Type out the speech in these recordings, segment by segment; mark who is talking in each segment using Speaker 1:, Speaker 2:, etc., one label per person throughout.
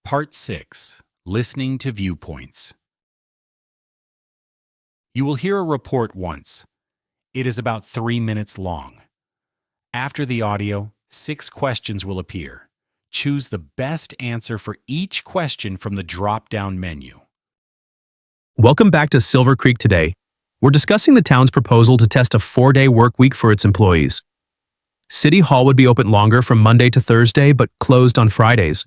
Speaker 1: Part 6. Listening to Viewpoints. You will hear a report once. It is about 3 minutes long. After the audio, 6 questions will appear. Choose the best answer for each question from the drop-down menu.
Speaker 2: Welcome back to Silver Creek today. We're discussing the town's proposal to test a 4-day work week for its employees. City Hall would be open longer from Monday to Thursday, but closed on Fridays.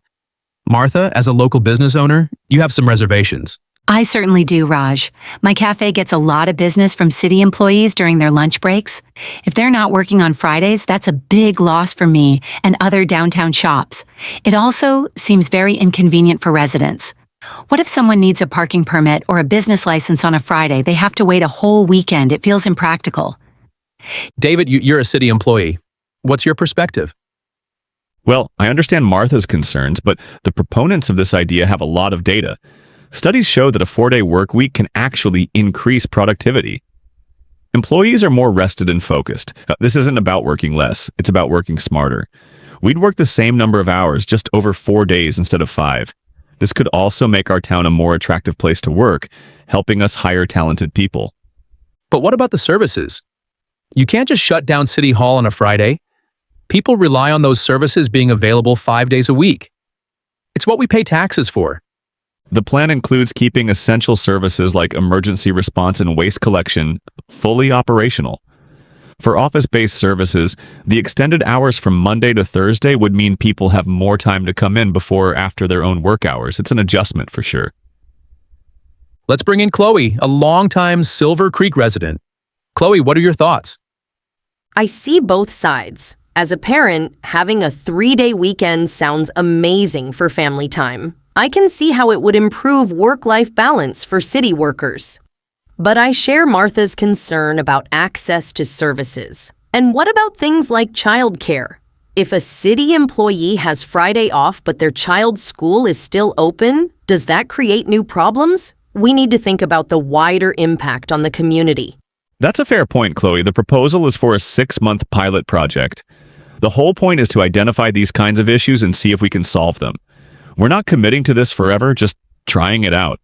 Speaker 2: Martha, as a local business owner, you have some reservations.
Speaker 3: I certainly do, Raj. My cafe gets a lot of business from city employees during their lunch breaks. If they're not working on Fridays, that's a big loss for me and other downtown shops. It also seems very inconvenient for residents. What if someone needs a parking permit or a business license on a Friday? They have to wait a whole weekend. It feels impractical.
Speaker 2: David, you're a city employee. What's your perspective?
Speaker 4: Well, I understand Martha's concerns, but the proponents of this idea have a lot of data. Studies show that a 4-day work week can actually increase productivity. Employees are more rested and focused. This isn't about working less, it's about working smarter. We'd work the same number of hours, just over 4 days instead of 5. This could also make our town a more attractive place to work, helping us hire talented people.
Speaker 2: But what about the services? You can't just shut down City Hall on a Friday. People rely on those services being available 5 days a week. It's what we pay taxes for.
Speaker 4: The plan includes keeping essential services like emergency response and waste collection fully operational. For office-based services, the extended hours from Monday to Thursday would mean people have more time to come in before or after their own work hours. It's an adjustment for sure.
Speaker 2: Let's bring in Chloe, a longtime Silver Creek resident. Chloe, what are your thoughts?
Speaker 5: I see both sides. As a parent, having a 3-day weekend sounds amazing for family time. I can see how it would improve work-life balance for city workers. But I share Martha's concern about access to services. And what about things like childcare? If a city employee has Friday off but their child's school is still open, does that create new problems? We need to think about the wider impact on the community.
Speaker 4: That's a fair point, Chloe. The proposal is for a 6-month pilot project. The whole point is to identify these kinds of issues and see if we can solve them. We're not committing to this forever, just trying it out.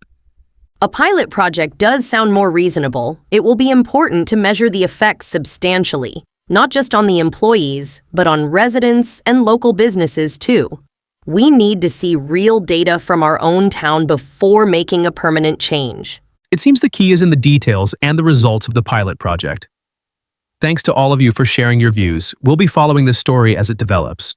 Speaker 5: A pilot project does sound more reasonable. It will be important to measure the effects substantially, not just on the employees, but on residents and local businesses too. We need to see real data from our own town before making a permanent change.
Speaker 2: It seems the key is in the details and the results of the pilot project. Thanks to all of you for sharing your views. We'll be following this story as it develops.